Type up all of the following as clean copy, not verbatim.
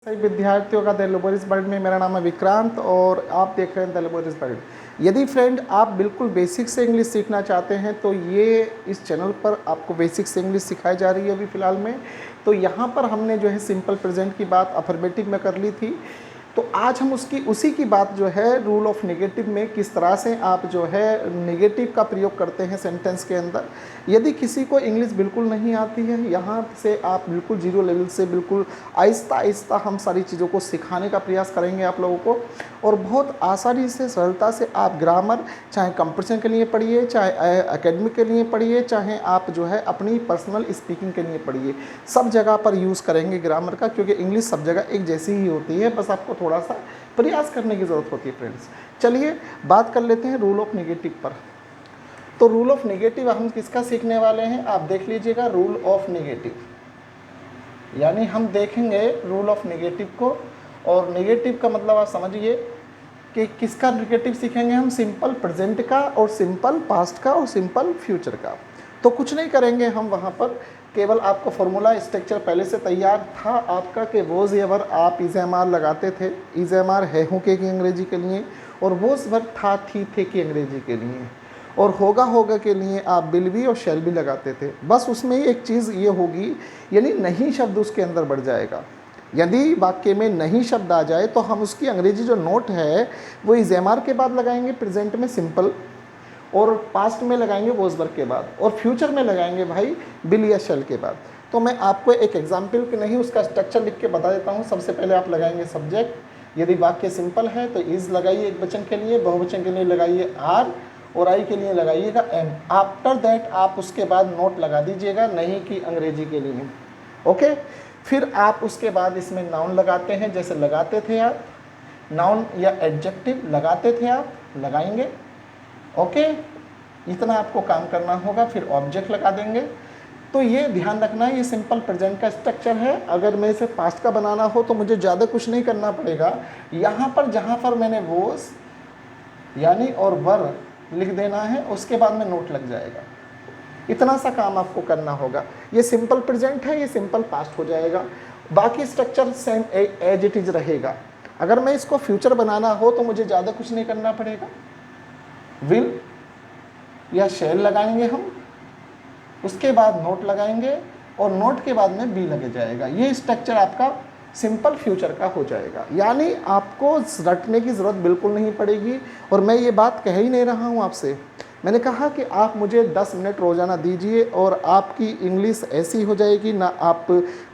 विद्यार्थियों का the laborious world में मेरा नाम है विक्रांत और आप देख रहे हैं द लेबोरियस वर्ल्ड। यदि फ्रेंड आप बिल्कुल बेसिक से इंग्लिश सीखना चाहते हैं तो ये इस चैनल पर आपको बेसिक से इंग्लिश सिखाई जा रही है अभी फ़िलहाल में। तो यहाँ पर हमने जो है सिंपल प्रेजेंट की बात अफर्मेटिव में कर ली थी, तो आज हम उसी की बात जो है रूल ऑफ नेगेटिव में किस तरह से आप जो है नेगेटिव का प्रयोग करते हैं सेंटेंस के अंदर। यदि किसी को इंग्लिश बिल्कुल नहीं आती है, यहाँ से आप बिल्कुल जीरो लेवल से बिल्कुल आहिस्ता आहिस्ता हम सारी चीज़ों को सिखाने का प्रयास करेंगे आप लोगों को, और बहुत आसानी से सरलता से आप ग्रामर चाहे कंपटीशन के लिए पढ़िए, चाहे एकेडमिक के लिए पढ़िए, चाहे आप जो है अपनी पर्सनल स्पीकिंग के लिए पढ़िए, सब जगह पर यूज़ करेंगे ग्रामर का, क्योंकि इंग्लिश सब जगह एक जैसी ही होती है, बस आपको थोड़ा सा प्रयास करने की ज़रूरत होती है फ्रेंड्स। चलिए बात कर लेते हैं रूल ऑफ नेगेटिव पर। तो रूल ऑफ नेगेटिव हम किसका सीखने वाले हैं, आप देख लीजिएगा रूल ऑफ नेगेटिव, यानी हम देखेंगे रूल ऑफ नेगेटिव को। और नेगेटिव का मतलब आप समझिए कि किसका नेगेटिव सीखेंगे हम, सिंपल प्रेजेंट का और सिंपल पास्ट का और सिंपल फ्यूचर का। तो कुछ नहीं करेंगे हम वहाँ पर, केवल आपको फार्मूला स्ट्रक्चर पहले से तैयार था आपका कि वोज एवर आप इज एम आर लगाते थे, इज एम आर है हूँ के की अंग्रेजी के लिए, और वोज वर था थी थे की अंग्रेजी के लिए, और होगा होगा के लिए आप विल बी और शैल बी लगाते थे। बस उसमें एक चीज़ ये होगी, यानी नहीं शब्द उसके अंदर बढ़ जाएगा। यदि वाक्य में नहीं शब्द आ जाए तो हम उसकी अंग्रेजी जो नोट है वो इज एम आर के बाद लगाएंगे प्रेजेंट में सिंपल, और पास्ट में लगाएंगे वोज वर्ग के बाद, और फ्यूचर में लगाएंगे भाई बिल या शेल के बाद। तो मैं आपको एक एग्जाम्पल के नहीं उसका स्ट्रक्चर लिख के बता देता हूँ। सबसे पहले आप लगाएंगे सब्जेक्ट, यदि वाक्य सिंपल है तो इज लगाइए एक वचन के लिए, बहुवचन के लिए लगाइए आर, और आई के लिए लगाइएगा एम। आफ्टर दैट आप उसके बाद नोट लगा दीजिएगा नहीं की अंग्रेजी के लिए, ओके। फिर आप उसके बाद इसमें नाउन लगाते हैं, जैसे लगाते थे आप नाउन या एडजेक्टिव लगाते थे आप लगाएंगे, ओके। इतना आपको काम करना होगा। फिर ऑब्जेक्ट लगा देंगे। तो ये ध्यान रखना है, ये सिंपल प्रेजेंट का स्ट्रक्चर है। अगर मैं इसे पास्ट का बनाना हो तो मुझे ज़्यादा कुछ नहीं करना पड़ेगा। यहाँ पर जहाँ पर मैंने वोस यानी और वर लिख देना है, उसके बाद में नोट लग जाएगा। इतना सा काम आपको करना होगा। ये सिंपल प्रेजेंट है, ये सिंपल पास्ट हो जाएगा, बाकी structure same as it is रहेगा। अगर मैं इसको फ्यूचर बनाना हो तो मुझे ज़्यादा कुछ नहीं करना पड़ेगा। विल या शेल लगाएंगे हम, उसके बाद नोट लगाएंगे, और नोट के बाद में बी लगे जाएगा। ये स्ट्रक्चर आपका सिंपल फ्यूचर का हो जाएगा, यानी आपको रटने की ज़रूरत बिल्कुल नहीं पड़ेगी। और मैं ये बात कह ही नहीं रहा हूँ आपसे, मैंने कहा कि आप मुझे 10 मिनट रोज़ाना दीजिए और आपकी इंग्लिश ऐसी हो जाएगी ना आप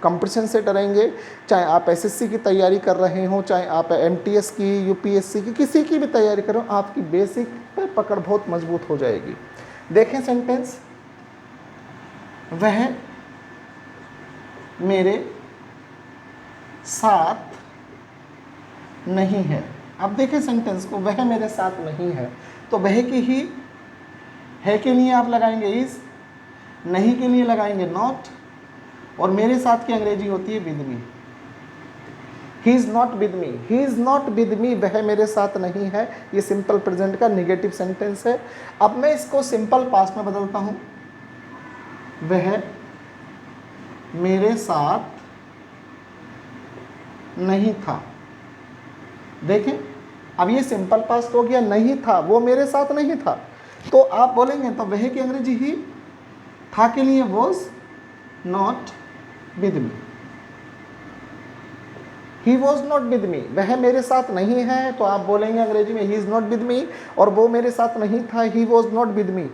कंपटीशन से डरेंगे। चाहे आप एसएससी की तैयारी कर रहे हो, चाहे आप एमटीएस की, यूपीएससी की, किसी की भी तैयारी करो, आपकी बेसिक पर पकड़ बहुत मजबूत हो जाएगी। देखें सेंटेंस, वह मेरे साथ नहीं है। अब देखें सेंटेंस को, वह मेरे साथ नहीं है, तो वह की ही, है के लिए आप लगाएंगे इज, नहीं के लिए लगाएंगे नॉट, और मेरे साथ की अंग्रेजी होती है with me. He is not with me, he is not with me, वह मेरे साथ नहीं है। ये सिंपल प्रेजेंट का नेगेटिव सेंटेंस है। अब मैं इसको सिंपल पास्ट में बदलता हूँ, वह मेरे साथ नहीं था। देखें, अब ये सिंपल पास्ट हो गया, नहीं था, वो मेरे साथ नहीं था। तो आप बोलेंगे तो वह की अंग्रेजी ही, था के लिए was, not with me. He was not with me, वह मेरे साथ नहीं है, तो आप बोलेंगे अंग्रेजी में he is not with me, और वो मेरे साथ नहीं था, he was not with me.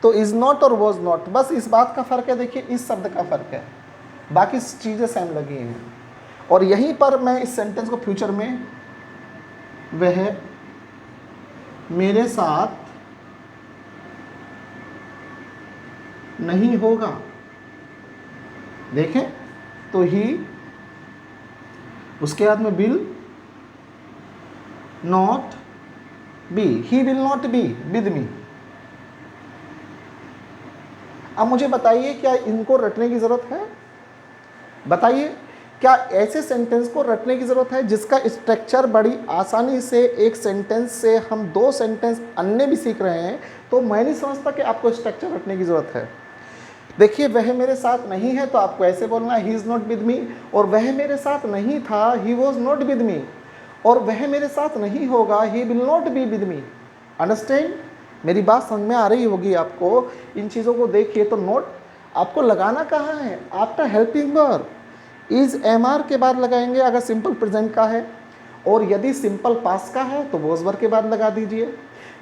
तो इज़ नॉट और वॉज नॉट, बस इस बात का फ़र्क है। देखिए इस शब्द का फ़र्क है, बाकी चीज़ें सेम लगी हैं। और यहीं पर मैं इस सेंटेंस को फ्यूचर में, वह मेरे साथ नहीं होगा। देखें तो ही, उसके बाद में will not be, he will not be with me. अब मुझे बताइए क्या इनको रटने की जरूरत है? बताइए क्या ऐसे सेंटेंस को रटने की ज़रूरत है जिसका स्ट्रक्चर बड़ी आसानी से, एक सेंटेंस से हम 2 सेंटेंस अन्य भी सीख रहे हैं, तो मैं नहीं समझता कि आपको स्ट्रक्चर रटने की ज़रूरत है। देखिए वह मेरे साथ नहीं है तो आपको ऐसे बोलना he is not with me, और वह मेरे साथ नहीं था, he was not with me, और वह मेरे साथ नहीं होगा, he will not be with me. Understand? मेरी बात समझ में आ रही होगी आपको। इन चीज़ों को देखिए तो नोट आपको लगाना कहाँ है, after helping verb is am are के बाद लगाएंगे अगर सिंपल प्रेजेंट का है, और यदि सिंपल पास्ट का है तो वॉज वर्ब के बाद लगा दीजिए,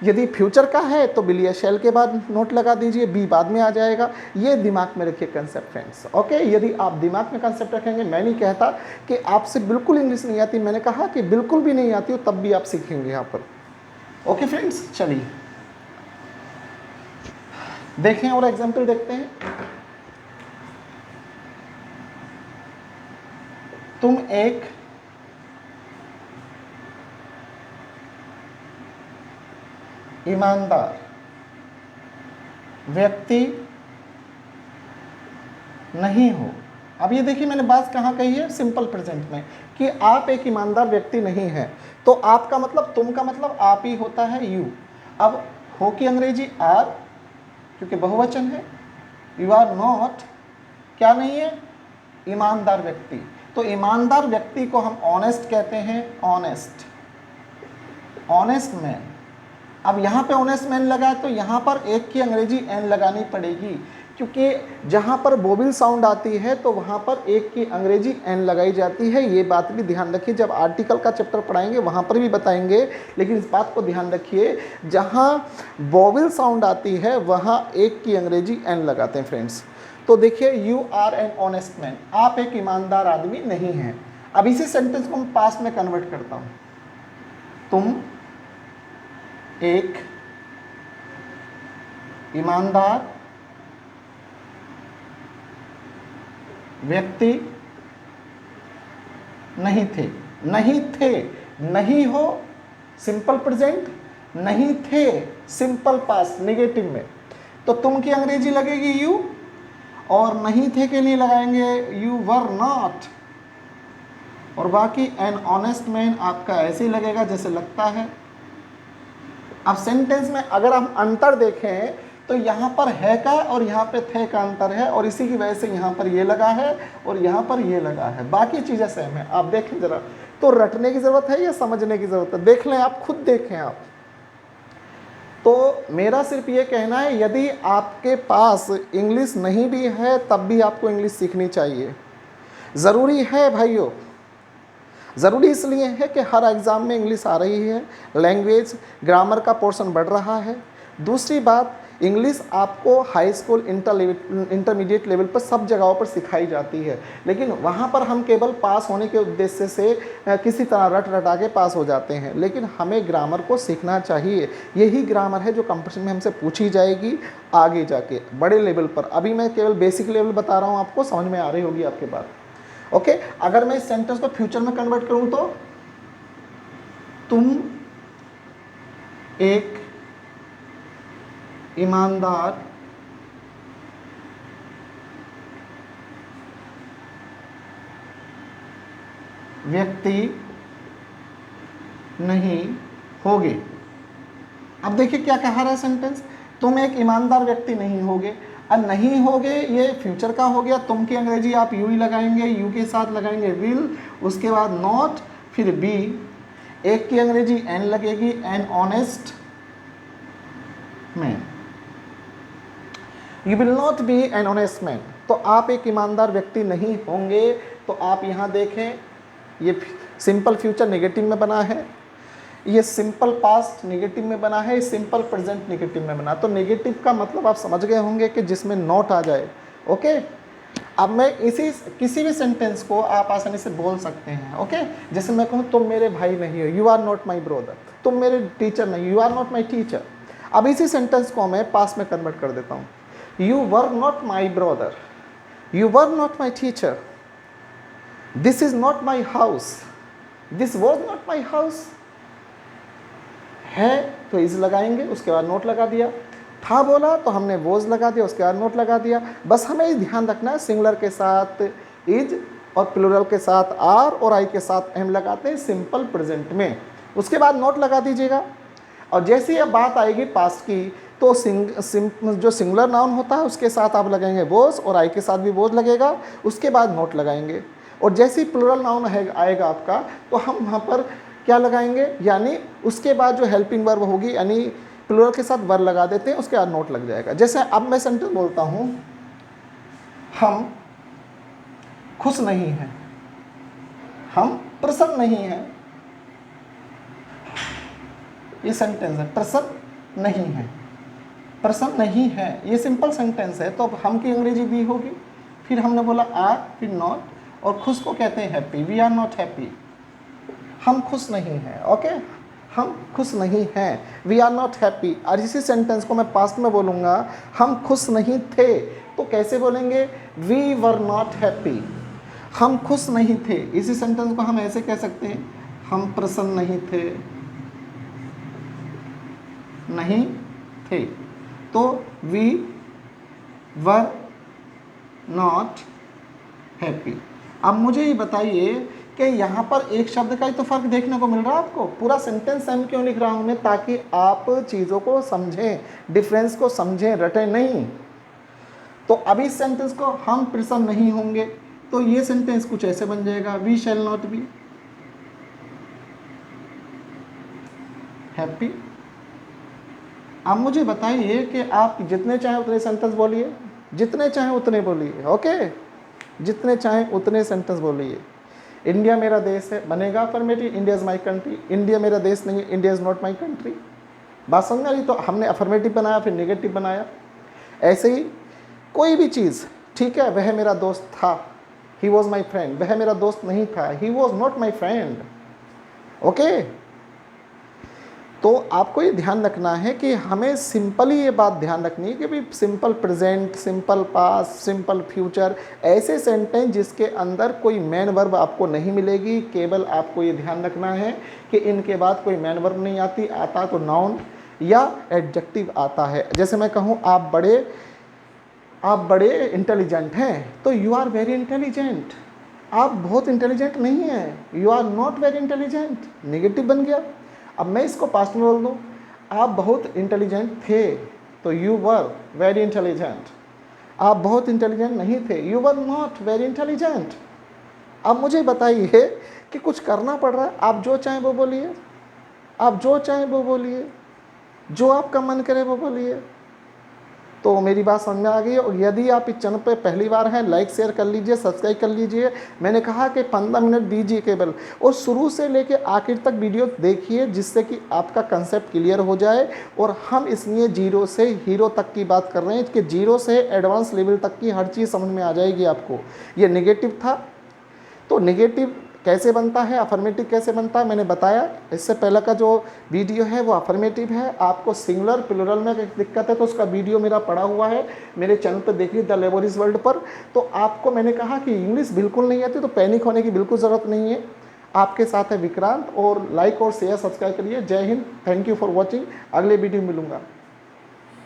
यदि फ्यूचर का है तो विल या शैल के बाद नोट लगा दीजिए, बी बाद में आ जाएगा। ये दिमाग में रखिए कंसेप्ट फ्रेंड्स, ओके। यदि आप दिमाग में कंसेप्ट रखेंगे, मैं नहीं कहता कि आपसे बिल्कुल इंग्लिश नहीं आती, मैंने कहा कि बिल्कुल भी नहीं आती हो तब भी आप सीखेंगे यहाँ पर, ओके फ्रेंड्स। चलिए देखें और एग्जाम्पल देखते हैं। तुम एक ईमानदार व्यक्ति नहीं हो। अब ये देखिए मैंने बात कहाँ कही है, सिंपल प्रेजेंट में, कि आप एक ईमानदार व्यक्ति नहीं हैं। तो आपका मतलब, तुम का मतलब आप ही होता है, यू। अब हो की अंग्रेजी आर, क्योंकि बहुवचन है। यू आर नॉट, क्या नहीं है, ईमानदार व्यक्ति। तो ईमानदार व्यक्ति को हम ऑनेस्ट कहते हैं, ऑनेस्ट, ऑनेस्ट मैन। अब यहाँ पे ऑनेस्ट मैन लगा है तो यहाँ पर एक की अंग्रेजी एन लगानी पड़ेगी, क्योंकि जहाँ पर वोवेल साउंड आती है तो वहाँ पर एक की अंग्रेजी एन लगाई जाती है। ये बात भी ध्यान रखिए, जब आर्टिकल का चैप्टर पढ़ाएंगे वहाँ पर भी बताएंगे, लेकिन इस बात को ध्यान रखिए, जहाँ वोवेल साउंड आती है वहाँ एक की अंग्रेजी एन लगाते हैं फ्रेंड्स। तो देखिए, you are an honest man, आप एक ईमानदार आदमी नहीं हैं। अब इसी सेंटेंस को मैं पास्ट में कन्वर्ट करता हूँ। तुम एक ईमानदार व्यक्ति नहीं थे, नहीं थे, नहीं हो सिंपल प्रेजेंट, नहीं थे सिंपल पास्ट नेगेटिव में। तो तुम की अंग्रेजी लगेगी यू, और नहीं थे के लिए लगाएंगे यू वर नॉट, और बाकी एन ऑनेस्ट मैन आपका ऐसे ही लगेगा जैसे लगता है। अब सेंटेंस में अगर हम अंतर देखें तो यहाँ पर है का और यहाँ पे थे का अंतर है, और इसी की वजह से यहाँ पर ये लगा है और यहाँ पर ये लगा है, बाकी चीज़ें सेम है। आप देखें ज़रा, तो रटने की ज़रूरत है या समझने की ज़रूरत है, देख लें आप, खुद देखें आप। तो मेरा सिर्फ ये कहना है, यदि आपके पास इंग्लिश नहीं भी है तब भी आपको इंग्लिश सीखनी चाहिए, ज़रूरी है भाइयों। ज़रूरी इसलिए है कि हर एग्ज़ाम में इंग्लिश आ रही है, लैंग्वेज ग्रामर का पोर्शन बढ़ रहा है। दूसरी बात, इंग्लिश आपको हाई स्कूल इंटरमीडिएट लेवल पर सब जगहों पर सिखाई जाती है, लेकिन वहाँ पर हम केवल पास होने के उद्देश्य से किसी तरह रट रटा के पास हो जाते हैं, लेकिन हमें ग्रामर को सीखना चाहिए। यही ग्रामर है जो कंपटीशन में हमसे पूछी जाएगी आगे जाके बड़े लेवल पर। अभी मैं केवल बेसिक लेवल बता रहा हूँ, आपको समझ में आ रही होगी आपके बात, ओके। अगर मैं इस सेंटेंस को फ्यूचर में कन्वर्ट करूं तो तुम एक ईमानदार व्यक्ति नहीं होगे। अब देखिए क्या कह रहा है सेंटेंस, तुम एक ईमानदार व्यक्ति नहीं होगे। अब नहीं होगे ये फ्यूचर का हो गया, तुम की अंग्रेजी आप यू ही लगाएंगे, यू के साथ लगाएंगे विल, उसके बाद नॉट, फिर बी, एक की अंग्रेजी एन लगेगी, N honest man. You will not be N honest man, तो आप एक ईमानदार व्यक्ति नहीं होंगे। तो आप यहाँ देखें, ये सिंपल फ्यूचर नेगेटिव में बना है, ये सिंपल पास्ट नेगेटिव में बना है, सिंपल प्रेजेंट नेगेटिव में बना। तो नेगेटिव का मतलब आप समझ गए होंगे कि जिसमें नॉट आ जाए, ओके। अब मैं किसी भी सेंटेंस को आप आसानी से बोल सकते हैं, ओके। जैसे मैं कहूँ तुम मेरे भाई नहीं हो, you are not my brother, तुम मेरे टीचर नहीं, you are not my teacher. अब इसी सेंटेंस को मैं पास्ट में कन्वर्ट कर देता हूँ, you were not my brother, you were not my teacher, this is not my house, this was not my house. है तो इज लगाएंगे, उसके बाद नोट लगा दिया। था बोला तो हमने वोज लगा दिया, उसके बाद नोट लगा दिया। बस हमें ये ध्यान रखना है, सिंगुलर के साथ इज और प्लूरल के साथ आर और आई के साथ एम लगाते हैं सिंपल प्रेजेंट में, उसके बाद नोट लगा दीजिएगा। और जैसे ही अब बात आएगी पास्ट की तो जो सिंगुलर नाउन होता है उसके साथ आप लगाएंगे वोज, और आई के साथ भी वोज लगेगा, उसके बाद नॉट लगाएंगे। और जैसे ही प्लूरल नाउन आएगा आपका, तो हम वहाँ पर क्या लगाएंगे, यानी उसके बाद जो हेल्पिंग वर्ब होगी, यानी प्लूरल के साथ वर्ब लगा देते हैं, उसके बाद नोट लग जाएगा। जैसे अब मैं सेंटेंस बोलता हूँ, हम खुश नहीं हैं, हम प्रसन्न नहीं हैं, ये सेंटेंस है। प्रसन्न नहीं है, प्रसन्न नहीं है, ये सिंपल सेंटेंस है। तो अब हम की अंग्रेजी भी होगी, फिर हमने बोला आर, फिर नॉट, और खुश को कहते हैं happy. We are not happy, हम खुश नहीं हैं। ओके, हम खुश नहीं हैं, वी आर नॉट हैप्पी। और इसी सेंटेंस को मैं पास्ट में बोलूँगा, हम खुश नहीं थे, तो कैसे बोलेंगे, वी वर नॉट हैप्पी, हम खुश नहीं थे। इसी सेंटेंस को हम ऐसे कह सकते हैं, हम प्रसन्न नहीं थे, नहीं थे। तो वी वर नॉट हैप्पी। अब मुझे ये बताइए कि यहाँ पर एक शब्द का ही तो फर्क देखने को मिल रहा है आपको। पूरा सेंटेंस सेम क्यों लिख रहा हूँ मैं, ताकि आप चीज़ों को समझें, डिफरेंस को समझें, रटें नहीं। तो अभी इस सेंटेंस को हम प्रसन्न नहीं होंगे, तो ये सेंटेंस कुछ ऐसे बन जाएगा, we shall not be happy. अब मुझे बताइए कि आप जितने चाहें उतने सेंटेंस बोलिए, जितने चाहें उतने बोलिए। ओके, जितने चाहें उतने सेंटेंस बोलिए। इंडिया मेरा देश है, बनेगा affirmative, India is my country. India मेरा देश नहीं है, India is not my country. बात समझ आ रही? तो हमने अफर्मेटिव बनाया, फिर नेगेटिव बनाया। ऐसे ही कोई भी चीज़, ठीक है, वह मेरा दोस्त था, ही वॉज माई फ्रेंड। वह मेरा दोस्त नहीं था, he was not my friend. Okay, तो आपको ये ध्यान रखना है कि हमें सिंपली ये बात ध्यान रखनी है कि भाई simple present, simple past, simple future, ऐसे सेंटेंस जिसके अंदर कोई मैन वर्ब आपको नहीं मिलेगी। केवल आपको ये ध्यान रखना है कि इनके बाद कोई मैन वर्ब नहीं आती, आता तो नाउन या एडजेक्टिव आता है। जैसे मैं कहूँ आप बड़े इंटेलिजेंट हैं, तो यू आर वेरी इंटेलिजेंट। आप बहुत इंटेलिजेंट नहीं हैं, you are not very intelligent, negative बन गया। अब मैं इसको पास्ट में बोल दूँ, आप बहुत इंटेलिजेंट थे, तो यू वर वेरी इंटेलिजेंट। आप बहुत इंटेलिजेंट नहीं थे, you were not very intelligent. अब मुझे बताइए कि कुछ करना पड़ रहा है, आप जो चाहें वो बोलिए, आप जो चाहें वो बोलिए, जो आपका मन करे वो बोलिए। तो मेरी बात समझ में आ गई। और यदि आप इस चैनल पर पहली बार हैं, लाइक शेयर कर लीजिए, सब्सक्राइब कर लीजिए। मैंने कहा कि 15 मिनट दीजिए केवल, और शुरू से लेके आखिर तक वीडियो देखिए, जिससे कि आपका कंसेप्ट क्लियर हो जाए। और हम इसलिए जीरो से हीरो तक की बात कर रहे हैं कि जीरो से एडवांस लेवल तक की हर चीज़ समझ में आ जाएगी आपको। ये नेगेटिव था, तो नेगेटिव कैसे बनता है, अफर्मेटिव कैसे बनता है मैंने बताया। इससे पहले का जो वीडियो है वो अफर्मेटिव है। आपको सिंगुलर प्लूरल में दिक्कत है तो उसका वीडियो मेरा पड़ा हुआ है मेरे चैनल पर, देखिए द लेबोरिस वर्ल्ड पर। तो आपको मैंने कहा कि इंग्लिश बिल्कुल नहीं आती तो पैनिक होने की बिल्कुल ज़रूरत नहीं है। आपके साथ है विक्रांत, और लाइक और शेयर सब्सक्राइब करिए। जय Hind, thank you for watching. अगले वीडियो मिलूँगा।